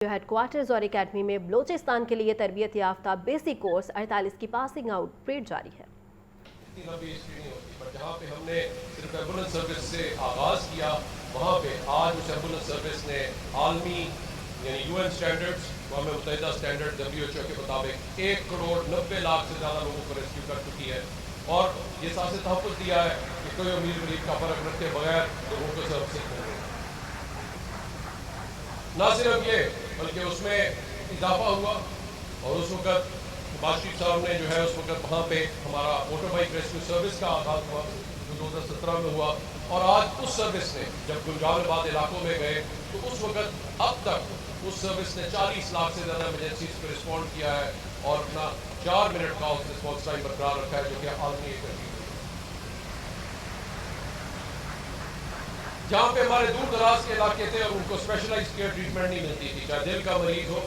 Head quarters और academy में बलोचिस्तान के लिए तरबियत याफ्ता बेसिक कोर्स 48 की पासिंग आउट परेड जारी है। जहाँ पे हमने सिर्फ एम्बुलेंस सर्विस से आगाज़ किया, वहाँ पे आज उस एम्बुलेंस सर्विस ने आलमी यानी UN स्टैंडर्ड्स, अक़वाम मुत्तहिदा स्टैंडर्ड WHO के मुताबिक 1 करोड़ 90 लाख से ज़्यादा लोगों को रेस्क्यू कर चुकी है और ये साथ तहफ़्फ़ुज़ दिया है कि कोई अमीर गरीब का फ़र्क रखे बगैर लोगों को सर्विस मिल रही है। ना सिर्फ ये बल्कि उसमें इजाफा हुआ और उस वक़्त बादशाह साहब ने जो है उस वक़्त वहाँ पे हमारा मोटर बाइक रेस्क्यू सर्विस का आगाज़ हुआ जो 2017 में हुआ और आज उस सर्विस ने जब गुलजाराबाद इलाकों में गए तो उस वक़्त अब तक उस सर्विस ने 40 लाख से ज़्यादा एमरजेंसीज पर रिस्पॉन्ड किया है और अपना 4 मिनट का उस रिस्पॉन्स टाइम बरकरार रखा है जो कि आलमी एक है। जहाँ पे हमारे दूर दराज के इलाके थे और उनको स्पेशलाइज्ड केयर ट्रीटमेंट नहीं मिलती थी, चाहे दिल का मरीज हो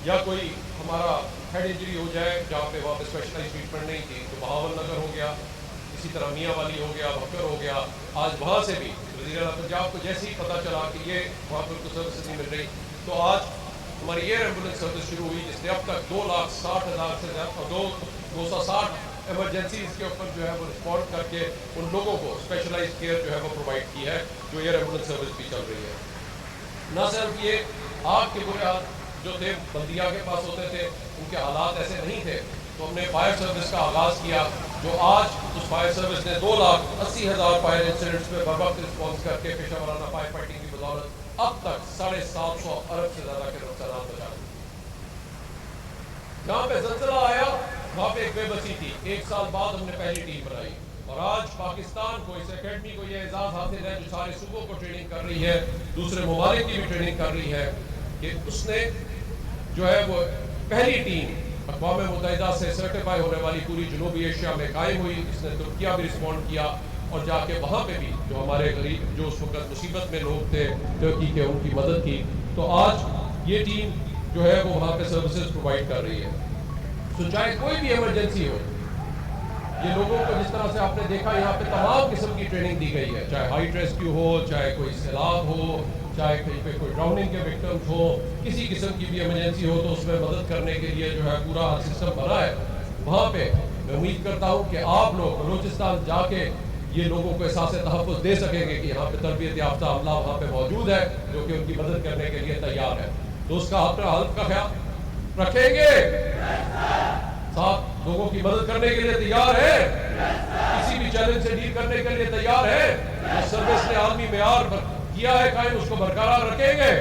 या कोई हमारा हेड इंजरी हो जाए जहाँ पे वहाँ पे स्पेशलाइज्ड ट्रीटमेंट नहीं थी, तो बहावल नगर हो गया, इसी तरह मियाँ वाली हो गया, बकर हो गया। आज वहाँ से भी वज़ीर आला पंजाब को जैसे ही पता चला कि ये वहाँ पर उनको सर्विस नहीं मिल रही, तो आज हमारी एयर एम्बुलेंस सर्विस शुरू हुई जिसने अब तक 2,60,000 से ज़्यादा 260 एमरजेंसीज के ऊपर जो है वो रिस्पॉन्ड करके उन लोगों को स्पेशलाइज्ड केयर जो है वो प्रोवाइड की है, जो एयर एम्बुलेंस सर्विस भी चल रही है। न सिर्फ ये आग के बुरे हाल जो थे बल्दिया के पास होते थे उनके हालात ऐसे नहीं थे, तो हमने फायर सर्विस का आगाज़ किया जो आज उस फायर सर्विस ने 2,80,000 फायर इंसिडेंट्स में बर वक्त रिस्पॉन्स करके पेशा वाराना फायर फाइटिंग की बदौलत अब तक 750 अरब से ज़्यादा के नुकसान बचा दिए। जहाँ पे ज़लज़ला आया वहाँ पे एक बेबसी थी, 1 साल बाद हमने पहली टीम बनाई और आज पाकिस्तान को इस एकेडमी को ये एजाज़ हासिल है जो सारे सूबों को ट्रेनिंग कर रही है, दूसरे ममालिक की भी ट्रेनिंग कर रही है कि उसने जो है वो पहली टीम अक़वाम मुत्तहिदा से सर्टिफाई होने वाली पूरी जनूबी एशिया में कायम हुई, जिसने तुर्किया भी रिस्पॉन्ड किया और जाके वहाँ पे भी जो हमारे गरीब जो उस वक्त मुसीबत में लोग थे तुर्की के उनकी मदद की, तो आज ये टीम जो है वो वहाँ पे सर्विसेज प्रोवाइड कर रही है। तो चाहे कोई भी इमरजेंसी हो, ये लोगों को जिस तरह से आपने देखा यहाँ पे तमाम किस्म की ट्रेनिंग दी गई है, चाहे हाइट रेस्क्यू हो, चाहे कोई सैलाब हो, चाहे कहीं पे कोई ड्राउनिंग के विक्टिम्स हो, किसी किस्म की भी इमरजेंसी हो तो उसमें मदद करने के लिए जो है पूरा सिस्टम बना है। वहाँ पे मैं उम्मीद करता हूँ कि आप लोग बलूचिस्तान जाके ये लोगों को एहसास तहफ़्फ़ुज़ दे सकेंगे कि यहाँ पे तरबियत याफ्ता अमला वहाँ पे मौजूद है जो कि उनकी मदद करने के लिए तैयार है। तो उसका अपना हल्फ का ख्याल रखेंगे, साथ लोगों की मदद करने के लिए तैयार है, किसी भी चैलेंज से डील करने के लिए तैयार है, जो सर्विस ने आलमी मेयार किया है कायम उसको बरकरार रखेंगे।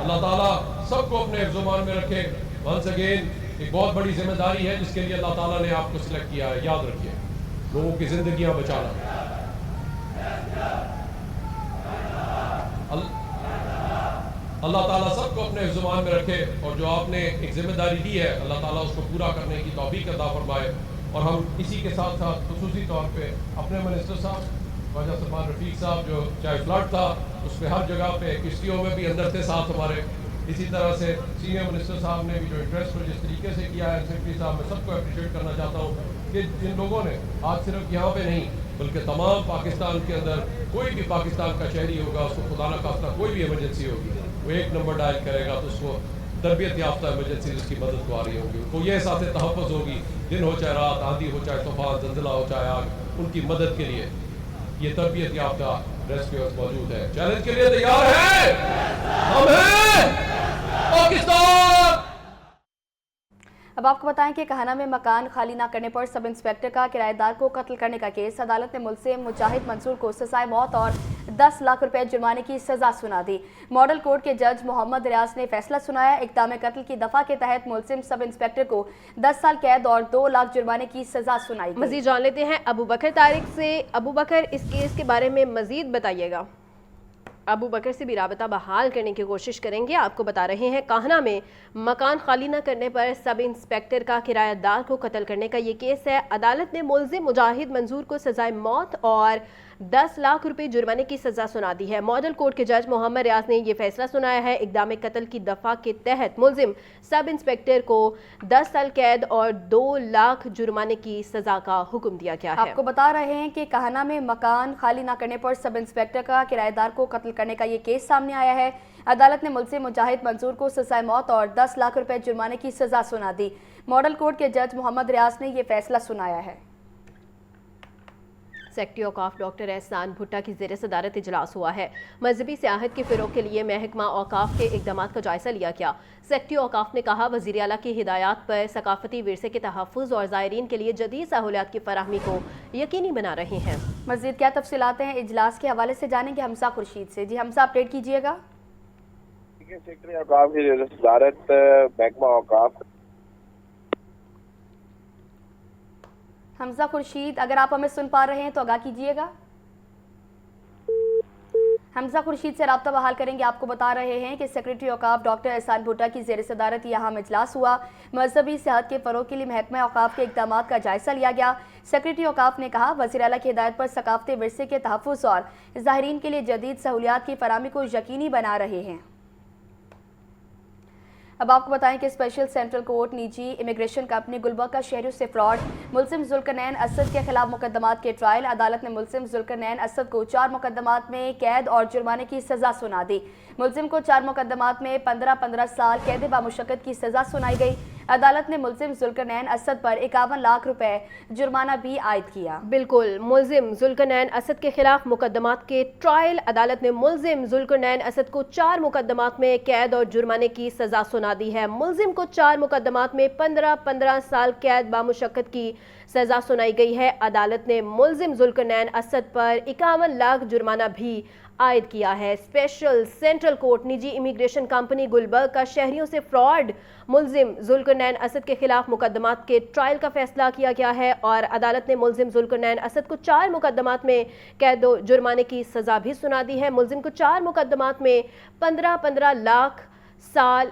अल्लाह ताला सबको अपने हिफ्ज़-ओ-मान में रखे। वंस अगेन एक बहुत बड़ी जिम्मेदारी है जिसके लिए अल्लाह ताला ने आपको सिलेक्ट किया है, याद रखिए, लोगों की जिंदगियां बचाना। अल्लाह ताला सबको अपने हिफ्ज़-ओ-मान में रखे और जो आपने एक जिम्मेदारी दी है अल्लाह ताला उसको पूरा करने की तौफीक अता फरमाए। और हम इसी के साथ साथ खुसूसी तौर पे अपने मिनिस्टर साहब ख्वाजा सलमान रफ़ीक साहब जो चाहे फ्लड था उस पर हर जगह पे किश्तियों में भी अंदर थे साथ हमारे, इसी तरह से सीनियर मिनिस्टर साहब ने भी जो इंटरेस्ट को जिस तरीके से किया है, सेक्रेटरी साहब मैं सबको अप्रिशिएट करना चाहता हूँ कि जिन लोगों ने आज सिर्फ यहाँ पे नहीं बल्कि तमाम पाकिस्तान के अंदर कोई भी पाकिस्तान का शहरी होगा उसको खुदा न खास्ता कोई भी इमरजेंसी होगी वो 1 नंबर डायल करेगा तो उसको तरबियत याफ्ता इमरजेंसी उसकी मदद को आ रही होगी, उनको ये एहसास तहफ़्फ़ुज़ होगी, दिन हो चाहे रात, आंधी हो चाहे तूफान, ज़लज़ला हो चाहे आग, उनकी मदद के लिए ये तरबियत याफ्ता रेस्क्यूअर्स मौजूद है। चैलेंज के लिए तैयार है? हम हैं पाकिस्तान। अब आपको बताएं कि कहाना में मकान खाली ना करने पर सब इंस्पेक्टर का किराएदार को कत्ल करने का केस अदालत ने मुलज़िम मुजाहिद मंसूर को सज़ाए मौत और 10 लाख रुपए जुर्माने की सज़ा सुना दी। मॉडल कोर्ट के जज मोहम्मद रियाज ने फैसला सुनाया। इक़दाम कत्ल की दफ़ा के तहत मुलज़िम सब इंस्पेक्टर को 10 साल कैद और 2 लाख जुर्माने की सज़ा सुनाई। मज़ीद जान लेते हैं अबू बकर तारिक से। अबू बकर, इस केस के बारे में मज़ीद बताइएगा। अबू बकर से भी राबता बहाल करने की कोशिश करेंगे। आपको बता रहे हैं काहना में मकान खाली न करने पर सब इंस्पेक्टर का किराएदार को कत्ल करने का ये केस है। अदालत ने मुलज़िम मुजाहिद मंसूर को सज़ाए मौत और 10 लाख रुपए जुर्माने की सजा सुना दी है। मॉडल कोर्ट के जज मोहम्मद रियाज ने ये फैसला सुनाया है। इक़दाम कत्ल की दफा के तहत मुलजिम सब इंस्पेक्टर को 10 साल कैद और 2 लाख जुर्माने की सजा का हुक्म दिया गया है। आपको बता रहे हैं कि काहना में मकान खाली न करने पर सब इंस्पेक्टर का किराएदार को कत्ल करने का ये केस सामने आया है। अदालत ने मुलजिम मुजाहिद मंसूर को सजाए मौत और 10 लाख रुपए जुर्माने की सजा सुना दी। मॉडल कोर्ट के जज मोहम्मद रियाज ने ये फैसला सुनाया है। सेक्रेटरी औकाफ डॉक्टर एहसान भुट्टा की ज़ेर सदारत इजलास हुआ है। मजहबी सियाहत के फ़रोग़ के लिए महकमा औकाफ के इक़दाम का जायज़ा लिया गया। सेक्रेटरी औकाफ ने कहा, वज़ीर आला की हिदायत पर सकाफ़ती विरसे के तहफ़्फ़ुज़ और ज़ायरीन के लिए जदीद सहूलियात की फराहमी को यकीनी बना रहे हैं। मज़ीद क्या तफ़सीलात हैं इजलास के हवाले से जानेंगे हमसा खुर्शीद से। जी हमसा, अपडेट कीजिएगा। सेक्रेटरी औकाफ की ज़ेर सदारत महकमा औकाफ हमजा खुर्शीद, अगर आप हमें सुन पा रहे हैं तो आगाह कीजिएगा। हमजा खुर्शीद से राब्ता बहाल करेंगे। आपको बता रहे हैं कि सेक्रेटरी औकाफ डॉक्टर एहसान भुट्टा की ज़ेर सदारत यहाँ इजलास हुआ। मजहबी सियाहत के फ़रोग़ के लिए महकमा औकाफ के इक़दामात का जायज़ा लिया गया। सेक्रेटरी औकाफ ने कहा, वज़ीर आला की हिदायत पर सकाफ़ती विरसे के तहफ़्फ़ुज़ और ज़ाहिरीन के लिए जदीद सहूलियात की फराहमी को यकीनी बना रहे हैं। अब आपको बताएं कि स्पेशल सेंट्रल कोर्ट निजी इमिग्रेशन कंपनी गुलबर्ग का शहरियों से फ्रॉड मुलजिम जुल्करनैन असद के खिलाफ मुकदमात के ट्रायल। अदालत ने मुलजिम जुल्करनैन असद को 4 मुकदमात में कैद और जुर्माने की सजा सुना दी। मुलजिम को 4 मुकदमात में 15-15 साल कैद बामुशक्कत की सजा सुनाई गई। अदालत ने मुलजिम जुल्करनैन असद पर 51 लाख रुपए जुर्माना भी आयद किया। बिल्कुल, मुलजिम जुल्करनैन असद के खिलाफ मुकदमात के ट्रायल। अदालत ने मुलजिम जुल्करनैन असद को 4 मुकदमात में कैद और जुर्माने की सजा सुना दी है। मुलजिम को 4 मुकदमात में 15-15 साल कैद बामुशक्कत की सजा सुनाई गई है। अदालत ने मुलजिम जुल्करनैन असद पर 51 लाख जुर्माना भी आयद किया है। स्पेशल सेंट्रल कोर्ट निजी इमिग्रेशन कंपनी गुलबर्ग का शहरियों से फ्रॉड मुलजिम जुल्करनैन असद के खिलाफ मुकदमात के ट्रायल का फैसला किया गया है और अदालत ने मुलजिम जुल्करनैन असद को 4 मुकदमात में कैद और जुर्माने की सजा भी सुना दी है। मुलजिम को 4 मुकदमात में 15-15 लाख साल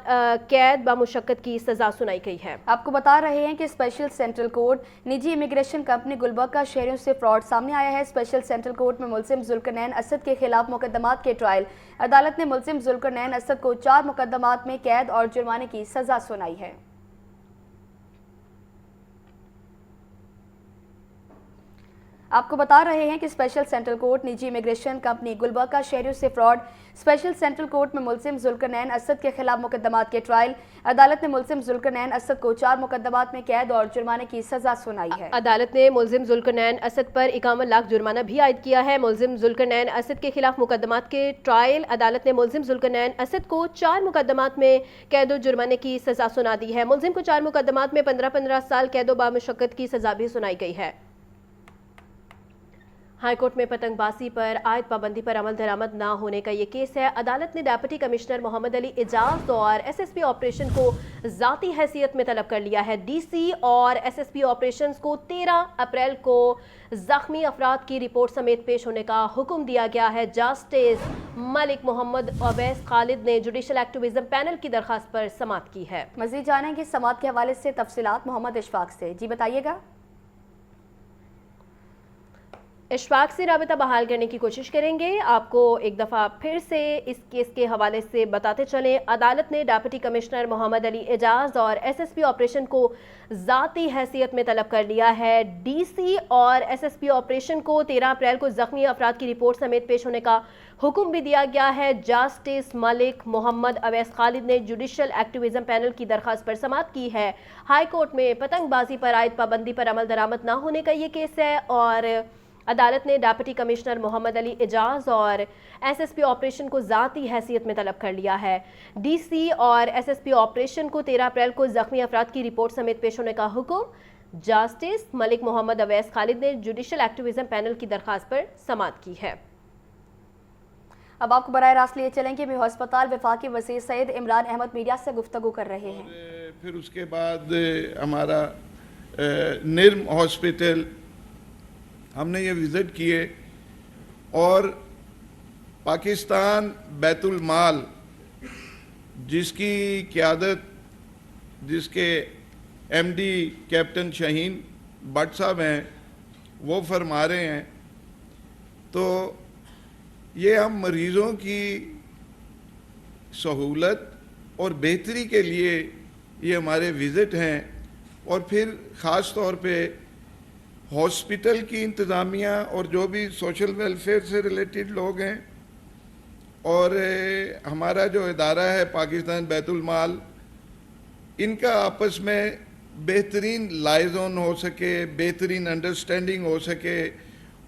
कैद बामुशक्कत की सजा सुनाई गई है। आपको बता रहे हैं कि स्पेशल सेंट्रल कोर्ट निजी इमिग्रेशन कंपनी गुलबर्ग का शहरियों से फ्रॉड सामने आया है। स्पेशल सेंट्रल कोर्ट में मुलजिम जुल्करनैन असद के खिलाफ मुकदमात के ट्रायल। अदालत ने मुलजिम जुल्करनैन असद को 4 मुकदमात में कैद और जुर्माने की सजा सुनाई है। आपको बता रहे हैं कि स्पेशल सेंट्रल कोर्ट निजी इमिग्रेशन कंपनी गुलबर्ग का शहरियों से फ्रॉड। स्पेशल सेंट्रल कोर्ट में मुलजिम जुल्करनैन असद के खिलाफ मुकदमात के ट्रायल। अदालत ने मुलजिम जुल्करनैन असद को 4 मुकदमात में कैद और जुर्माने की सजा सुनाई है। अदालत ने मुलजिम जुल्करनैन असद पर 51 लाख जुर्माना भी आयद किया है। मुलजिम जुल्करनैन असद के खिलाफ मुकदमात के ट्रायल। अदालत ने मुलजिम जुल्करनैन असद को 4 मुकदमात में कैद और जुर्माने की सजा सुना दी है। मुलजिम को 4 मुकदमात में 15-15 साल कैद और बामुशक्कत की सजा भी सुनाई गई है। हाईकोर्ट में पतंगबाजी पर आयद पाबंदी पर अमल दरामद न होने का ये केस है। अदालत ने डिप्टी कमिश्नर मोहम्मद अली एजाज और एसएसपी ऑपरेशन को ज़ाती हैसियत में तलब कर लिया है। डीसी और एसएसपी ऑपरेशंस को 13 अप्रैल को जख्मी अफराद की रिपोर्ट समेत पेश होने का हुक्म दिया गया है। जस्टिस मलिक मोहम्मद अवैस खालिद ने जुडिशल एक्टिविज्म पैनल की दरखास्त पर समाअत की है। मज़ीद जानेंगे समाअत के हवाले से तफसीलात मोहम्मद इशफाक से। जी बताइएगा। इशफाक से राबिता बहाल करने की कोशिश करेंगे। आपको एक दफ़ा फिर से इस केस के हवाले से बताते चलें। अदालत ने डिप्टी कमिश्नर मोहम्मद अली एजाज और एसएसपी ऑपरेशन को ज़ाती हैसियत में तलब कर लिया है। डीसी और एसएसपी ऑपरेशन को 13 अप्रैल को ज़ख्मी अफराद की रिपोर्ट समेत पेश होने का हुक्म भी दिया गया है। जस्टिस मलिक मोहम्मद अवैस खालिद ने जुडिशल एक्टिविज्म पैनल की दरखास्त पर समाअत की है। हाई कोर्ट में पतंगबाजी पर आयद पाबंदी पर अमल दरामद न होने का ये केस है और अदालत ने डिप्टी कमिश्नर मोहम्मद अली एजाज और एसएसपी ऑपरेशन को ज़ाती हैसियत में तलब कर लिया है। डीसी और एसएसपी ऑपरेशन को 13 अप्रैल को ज़ख्मी अफराद की रिपोर्ट समेत पेश होने का हुक्म जस्टिस मलिक मोहम्मद अवैस खालिद ने जुडिशल एक्टिविज्म पैनल की दरखास्त पर समाअत की है। अब आपको बराह रास्त लिए चलेंगे मैं अस्पताल वफाकी वज़ीर सैयद इमरान अहमद मीडिया से गुफ्तगू कर रहे हैं। फिर उसके बाद हमारा निर्म हॉस्पिटल हमने ये विज़िट किए और पाकिस्तान बैतुल माल जिसकी क़यादत जिसके एमडी कैप्टन शाहीन भट्ट साहब हैं वो फरमा रहे हैं تو یہ ہم مریضوں کی سہولت اور بہتری کے لیے یہ ہمارے وزٹ ہیں، اور پھر خاص طور پہ ہاسپٹل کی انتظامیہ اور جو بھی سوشل ویلفیئر سے ریلیٹڈ لوگ ہیں، اور ہمارا جو ادارہ ہے پاکستان بیت المال، ان کا آپس میں بہترین لائزون ہو سکے، بہترین انڈرسٹینڈنگ ہو سکے،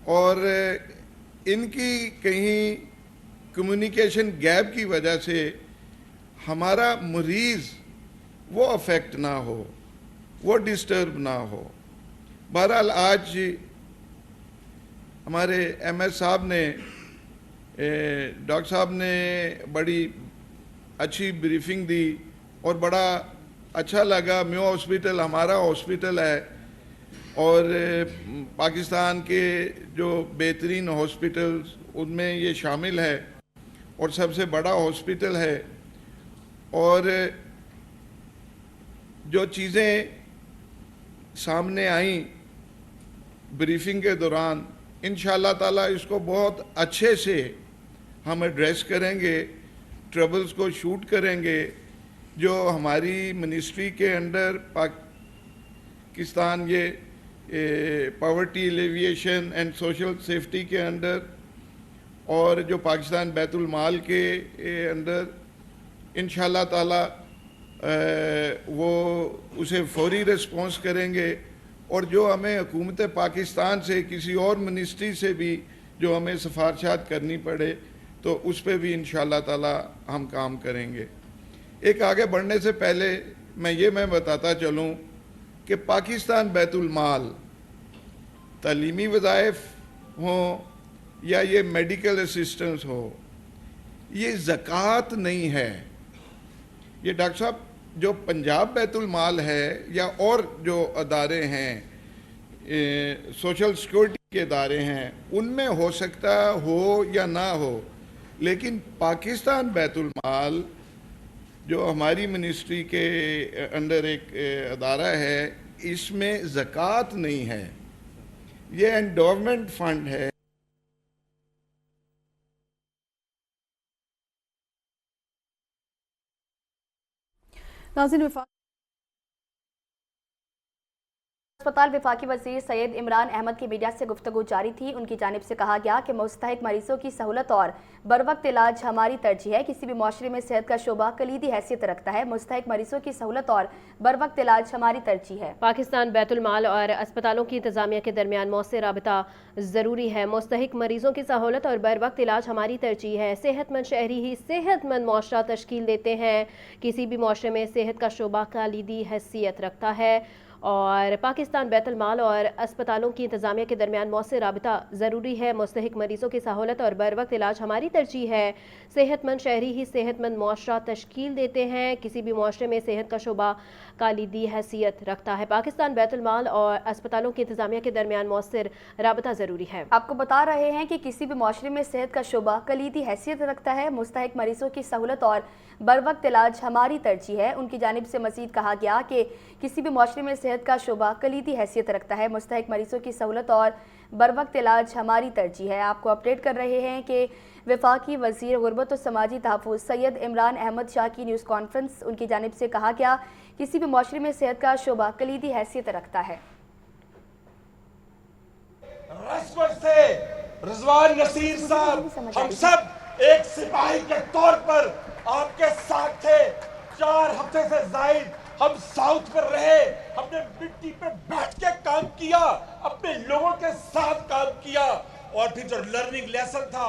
اور ان کی کہیں کمیونیکیشن گیپ کی وجہ سے ہمارا مریض وہ افیکٹ نہ ہو، وہ ڈسٹرب نہ ہو۔ بہرحال آج ہمارے ایم ایس صاحب نے، ڈاکٹر صاحب نے بڑی اچھی بریفنگ دی اور بڑا اچھا لگا۔ میو ہاسپٹل ہمارا ہاسپٹل ہے، اور پاکستان کے جو بہترین ہاسپٹلز ان میں یہ شامل ہے، اور سب سے بڑا ہاسپٹل ہے، اور جو چیزیں سامنے آئیں بریفنگ کے دوران، انشاءاللہ تعالیٰ اس کو بہت اچھے سے ہم ایڈریس کریں گے، ٹربلز کو شوٹ کریں گے۔ جو ہماری منسٹری کے انڈر پاکستان یہ poverty alleviation and social safety کے انڈر، اور جو پاکستان بیت المال کے اندر، انشاءاللہ تعالیٰ وہ اسے فوری ریسپانس کریں گے، اور جو ہمیں حکومت پاکستان سے کسی اور منسٹری سے بھی جو ہمیں سفارشات کرنی پڑے تو اس پہ بھی انشاءاللہ تعالیٰ ہم کام کریں گے۔ ایک آگے بڑھنے سے پہلے میں بتاتا چلوں کہ پاکستان بیت المال تعلیمی وظائف ہوں یا یہ میڈیکل اسسٹنس ہو، یہ زکوٰۃ نہیں ہے۔ یہ ڈاکٹر صاحب جو پنجاب بیت المال ہے یا اور جو ادارے ہیں، سوشل سیکورٹی کے ادارے ہیں، ان میں ہو سکتا ہو یا نہ ہو، لیکن پاکستان بیت المال جو ہماری منسٹری کے انڈر ایک ادارہ ہے، اس میں زکوٰۃ نہیں ہے، یہ انڈورمنٹ فنڈ ہے۔ ناظرین، اسپتال وفاقی وزیر سید عمران احمد کی میڈیا سے گفتگو جاری تھی۔ ان کی جانب سے کہا گیا کہ مستحق مریضوں کی سہولت اور بروقت علاج ہماری ترجیح ہے۔ کسی بھی معاشرے میں صحت کا شعبہ کلیدی حیثیت رکھتا ہے۔ مستحق مریضوں کی سہولت اور بروقت علاج ہماری ترجیح ہے۔ پاکستان بیت المال اور اسپتالوں کی انتظامیہ کے درمیان مؤثر رابطہ ضروری ہے۔ مستحق مریضوں کی سہولت اور بروقت علاج ہماری ترجیح ہے۔ صحت مند شہری ہی صحت مند معاشرہ تشکیل دیتے ہیں۔ کسی بھی معاشرے میں صحت کا شعبہ کلیدی حیثیت رکھتا ہے، اور پاکستان بیت المال اور اسپتالوں کی انتظامیہ کے درمیان مؤثر رابطہ ضروری ہے۔ مستحق مریضوں کی سہولت اور بروقت علاج ہماری ترجیح ہے۔ صحت مند شہری ہی صحت مند معاشرہ تشکیل دیتے ہیں۔ کسی بھی معاشرے میں صحت کا شعبہ کلیدی حیثیت رکھتا ہے۔ پاکستان بیت المال اور اسپتالوں کی انتظامیہ کے درمیان مؤثر رابطہ ضروری ہے۔ آپ کو بتا رہے ہیں کہ کسی بھی معاشرے میں صحت کا شعبہ کلیدی حیثیت رکھتا ہے۔ مستحق مریضوں کی سہولت اور بروقت علاج ہماری ترجیح ہے۔ ان کی جانب سے مزید کہا گیا کہ کسی بھی معاشرے میں صحت کا شعبہ کلیدی حیثیت رکھتا ہے۔ مستحق مریضوں کی سہولت اور بروقت علاج ہماری ترجیح ہے۔ آپ کو اپڈیٹ کر رہے ہیں کہ وفاقی وزیر غربت و سماجی تحفظ سید عمران احمد شاہ کی نیوز کانفرنس، ان کی جانب سے کہا گیا کسی بھی معاشرے میں صحت کا شعبہ کلیدی حیثیت رکھتا ہے۔ رسمت سے رضوان نصیر صاحب، ہم سب ایک سپاہی کے طور پر آپ کے ساتھ تھے۔ 4 ہفتے سے زائد ہم ساؤتھ پر رہے، ہم نے مٹی پہ بیٹھ کے کام کیا، اپنے لوگوں کے ساتھ کام کیا، اور پھر جو لرننگ لیسن تھا،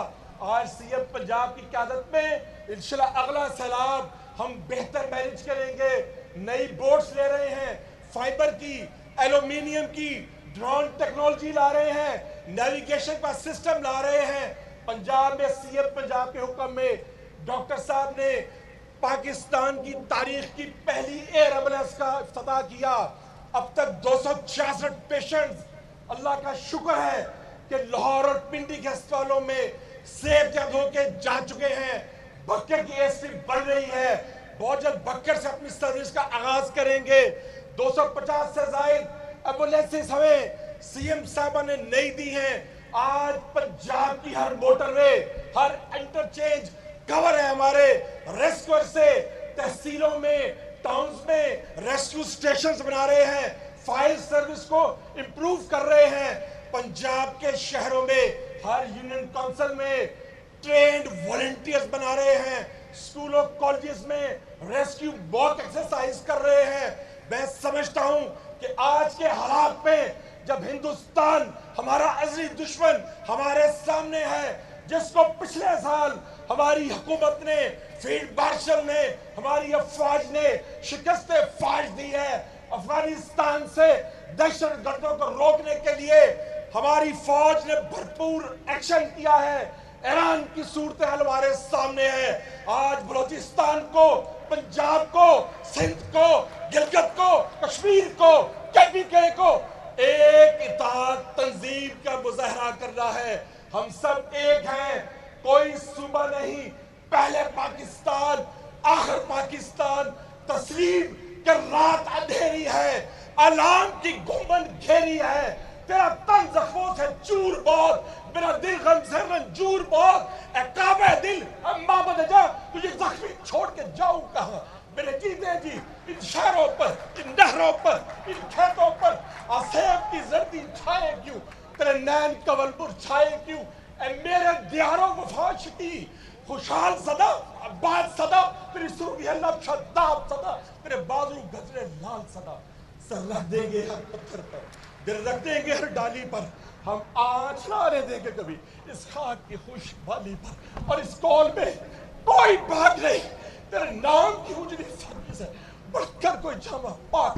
آج سی ایم پنجاب کی قیادت میں انشاءاللہ اگلا سیلاب ہم بہتر مینج کریں گے۔ نئی بوٹس لے رہے ہیں، فائبر کی، ایلومینیم کی، ڈرون ٹیکنالوجی لا رہے ہیں، نیویگیشن کا سسٹم لا رہے ہیں۔ پنجاب میں سی ایم پنجاب کے حکم میں ڈاکٹر صاحب نے پاکستان کی تاریخ کی پہلی ایئر ایمبولینس کا افتتاح کیا۔ اب تک 266 پیشنٹس، اللہ کا شکر ہے کہ لاہور اور پنڈی کے ہسپتالوں میں صحت یاب ہو کے جا چکے ہیں۔ بکر کی ایسٹی بڑھ رہی ہے، بہت جلد بکر سے اپنی سروس کا آغاز کریں گے۔ 250 سے زائد ایمبولینسز ہمیں سی ایم صاحبہ نے نئی دی ہیں۔ आज पंजाब की हर मोटरवे, हर इंटरचेंज कवर है हमारे रेस्क्यूअर से। तहसीलों में, टाउन्स में रेस्क्यू स्टेशंस बना रहे हैं, फायर सर्विस को इंप्रूव कर रहे हैं। पंजाब के शहरों में हर यूनियन काउंसिल में ट्रेन्ड वॉलंटियर्स बना रहे हैं, स्कूलों कॉलेजेस में रेस्क्यू वॉक एक्सरसाइज कर रहे हैं। मैं समझता हूं कि आज के हालात में जब हिंदुस्तान हमारा अज़ली दुश्मन हमारे सामने है, जिसको पिछले साल हमारी हुकूमत ने, फील्ड मार्शल ने, हमारी अफवाज ने शिकस्त फाश दी है। अफगानिस्तान से दहशतगर्दों को रोकने के लिए हमारी फौज ने भरपूर एक्शन किया है। ईरान की सूरत हाल हमारे सामने है। आज बलोचिस्तान को, पंजाब को, सिंध को, गिलगित को, कश्मीर को, केपीके को एक इत्तेहाद तंजीम का मुजाहरा करना है। हम सब एक हैं, कोई सूबा नहीं, पहले पाकिस्तान, आखिर पाकिस्तान। तस्लीम कि रात अंधेरी है, अलार्म की घुमन घेरी है। तेरा तन जख्मों से चूर बहुत, मेरा दिल गम से रंजूर बहुत। ए काबे दिल, अम्मा बदजा, तुझे जख्मी छोड़ के जाऊं कहां? मेरे जीते जी इन शहरों पर, इन नहरों पर, इन खेतों पर आसेब की जर्दी छाए क्यों? तेरे नैन कवल मुरझाए क्यों? ए मेरे दियारों वफाशती, खुशहाल सदा, आबाद सदा, तेरी सुर्खियां लब शद्दाब सदा, तेरे बाजू गजरे लाल सदा। सर रख देंगे हर पत्थर पर, दिल रख देंगे हर डाली पर, हम आँच ना आने देंगे कभी इस खाक की खुशहाली पर। और इस कौल में कोई भाग नहीं, तेरे नाम की उजली सर्विस है बढ़कर कोई जमा पाक